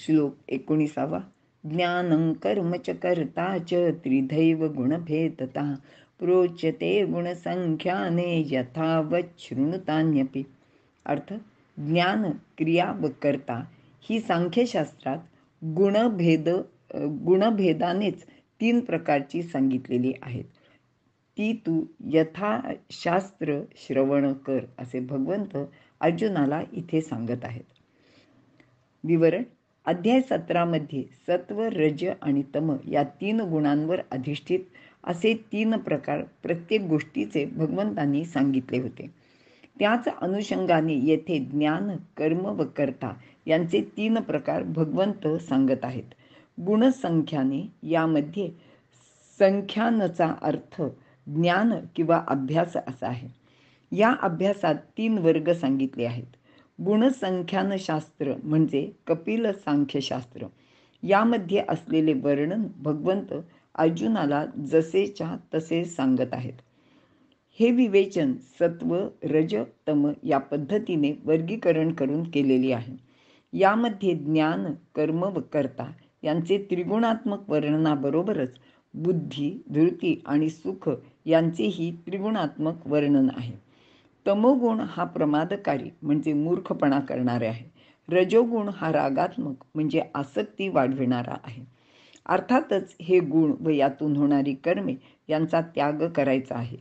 श्लोक 19. ज्ञानं कर्म च कर्ता च त्रिधैव गुणभेदता प्रोच्यते गुणसंख्याने यथावत् शृणुतान्यपि. अर्थ, ज्ञान, क्रिया व कर्ता ही सांख्यशास्त्रात गुणभेदानेच 3 प्रकारची सांगितलेली आहेत. ती तू यथाशास्त्र श्रवण कर, असे भगवंत अर्जुनाला इथे सांगत आहेत. विवरण. अध्याय 17 मध्ये सत्व, रज आणि तम या 3 गुणांवर अधिष्ठित असे 3 प्रकार प्रत्येक गोष्टीचे भगवंतांनी सांगितले होते. त्याच अनुषंगाने येथे ज्ञान, कर्म व कर्ता यांचे 3 प्रकार भगवंत सांगत आहेत. गुणसंख्याने यामध्ये संख्यानचा अर्थ ज्ञान किंवा अभ्यास असा आहे. या अभ्यासात 3 वर्ग सांगितले आहेत. गुणसंख्यानशास्त्र म्हणजे कपिल सांख्यशास्त्र. यामध्ये असलेले वर्णन भगवंत अर्जुनाला जसेच्या तसे सांगत आहेत. हे विवेचन सत्व, रज, तम या पद्धतीने वर्गीकरण करून केलेले आहे. यामध्ये ज्ञान, कर्म व कर्ता यांचे त्रिगुणात्मक वर्णनाबरोबरच बुद्धी, धृती आणि सुख यांचेही त्रिगुणात्मक वर्णन आहे. तमोगुण हा प्रमादकारी म्हणजे मूर्खपणा करणारे आहे. रजोगुण हा रागात्मक म्हणजे आसक्ती वाढविणारा आहे. अर्थातच हे गुण व यातून होणारी कर्मे यांचा त्याग करायचा आहे.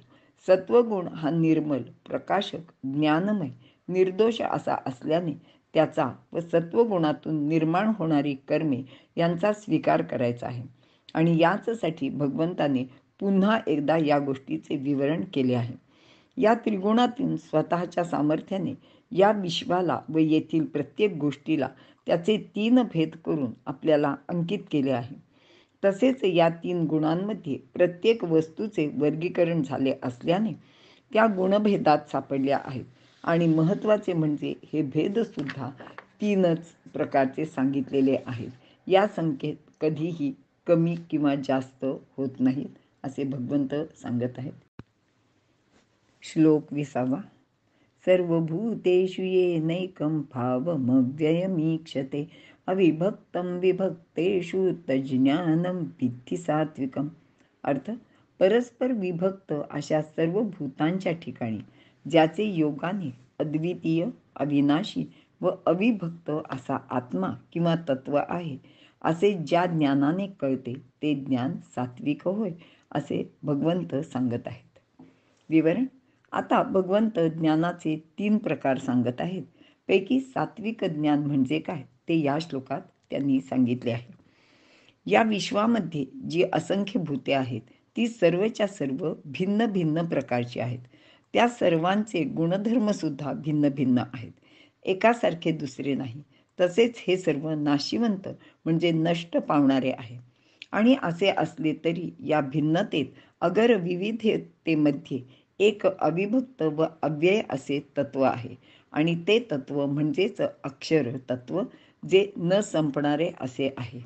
सत्वगुण हा निर्मल, प्रकाशक, ज्ञानमय, निर्दोष असा असल्याने त्याचा व सत्वगुणातून निर्माण होणारी कर्मे यांचा स्वीकार करायचा आहे. आणि याचसाठी भगवंताने पुन्हा एकदा या गोष्टीचे विवरण केले आहे. या त्रिगुणातून स्वतःच्या सामर्थ्याने या विश्वाला व येथील प्रत्येक गोष्टीला त्याचे 3 भेद करून आपल्याला अंकित केले आहे. तसेच या 3 गुणांमध्ये प्रत्येक वस्तूचे वर्गीकरण झाले असल्याने त्या गुणभेदात सापडल्या आहेत. आणि महत्त्वाचे म्हणजे हे भेदसुद्धा 3च प्रकारचे सांगितलेले आहेत. या संख्येत कधीही कमी किंवा जास्त होत नाहीत, असे भगवंत सांगत आहेत. श्लोक 20. सर्वभूतेषु येनैकं भावमव्ययमीक्षते अविभक्तं विभक्तेषु तज्ज्ञानं विद्धि सात्विकम्. अर्थ, परस्पर विभक्त अशा सर्व भूतांच्या ठिकाणी ज्याचे योगाने अद्वितीय, अविनाशी व अविभक्त असा आत्मा किंवा तत्व आहे, असे ज्या ज्ञानाने कळते ते ज्ञान सात्विक होय, असे भगवंत सांगत आहेत. विवरण. आता भगवंत ज्ञानाचे 3 प्रकार सांगत आहेत. पैकी सात्विक ज्ञान म्हणजे काय ते या श्लोकात त्यांनी सांगितले आहे. या विश्वामध्ये जी असंख्य भूते आहेत ती सर्वच्या सर्व भिन्न भिन्न प्रकारची आहेत. त्या सर्वांचे गुणधर्मसुद्धा भिन्न भिन्न आहेत. एकासारखे दुसरे नाही. तसेच हे सर्व नाशिवंत म्हणजे नष्ट पावणारे आहे. आणि असे असले तरी या भिन्नतेत अगर विविधतेमध्ये एक अविभक्त व अव्यय असे तत्व आहे. आणि ते तत्व म्हणजेच अक्षर तत्व, जे न संपणारे असे आहे.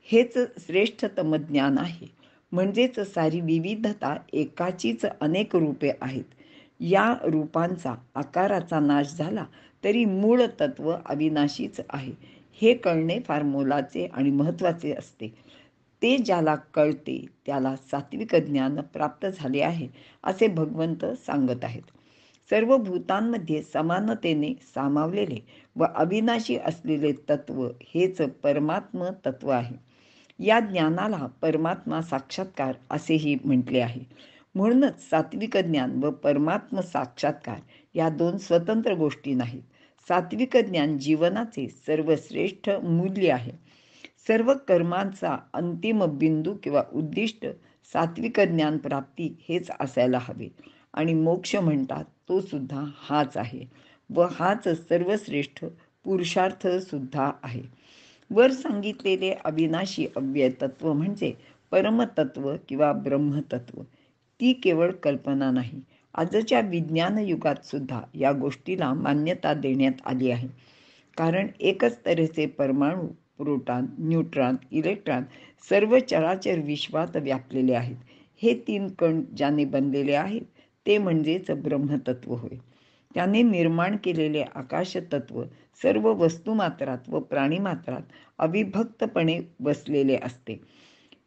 हेच श्रेष्ठतम ज्ञान आहे. म्हणजेच सारी विविधता एकाचीच अनेक रूपे आहेत. या रूपांचा आकाराचा नाश झाला तरी मूळ तत्व अविनाशीच आहे. हे कळणे फार मोलाचे आणि महत्त्वाचे असते. ते ज्याला कळते त्याला सात्विक ज्ञान प्राप्त झाले आहे, असे भगवंत सांगत आहेत. सर्व भूतांमध्ये समानतेने सामावलेले व अविनाशी असलेले तत्व हेच परमात्म तत्व आहे. या ज्ञानाला परमात्मा साक्षात्कार असेही म्हटले आहे. म्हणूनच सात्विक ज्ञान व परमात्म साक्षात्कार या 2 स्वतंत्र गोष्टी नाहीत. सात्विक ज्ञान जीवनाचे सर्वश्रेष्ठ मूल्य आहे. सर्व कर्मांचा अंतिम बिंदू किंवा उद्दिष्ट सात्विक ज्ञान प्राप्ती हेच असायला हवे. आणि मोक्ष म्हणतात तो सुद्धा हाच आहे व हाच सर्वश्रेष्ठ पुरुषार्थ सुद्धा आहे. वर सांगितलेले अविनाशी अव्यय तत्व म्हणजे परमतत्व किंवा ब्रह्मतत्व. ती केवळ कल्पना नाही. आजच्या विज्ञान युगात सुद्धा या गोष्टीला मान्यता देण्यात आली आहे. कारण एकच तऱ्हेचे परमाणू, प्रोटॉन, न्यूट्रॉन, इलेक्ट्रॉन सर्व चराचर विश्वात व्यापलेले आहेत. हे 3 कण ज्याने बनलेले आहेत ते म्हणजेच ब्रह्मतत्व होय. त्याने निर्माण केलेले आकाशतत्व सर्व वस्तुमात्रात व प्राणीमात्रात अविभक्तपणे बसलेले असते.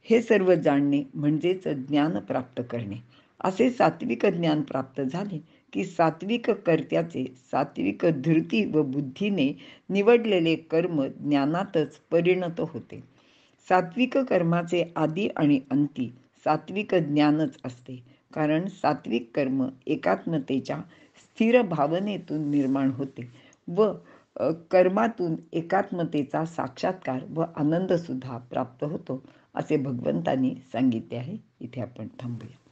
हे सर्व जाणणे म्हणजेच ज्ञान प्राप्त करणे. असे सात्विक ज्ञान प्राप्त झाले की सात्विक कर्त्याचे सात्विक धृती व बुद्धीने निवडलेले कर्म ज्ञानातच परिणत होते. सात्विक कर्माचे आदी आणि अंती सात्विक ज्ञानच असते, कारण सात्विक कर्म एकात्मतेच्या स्थिर भावनेतून निर्माण होते व कर्मातून एकात्मतेचा साक्षात्कार व आनंदसुद्धा प्राप्त होतो, असे भगवंतांनी सांगितले आहे. इथे आपण थांबूया.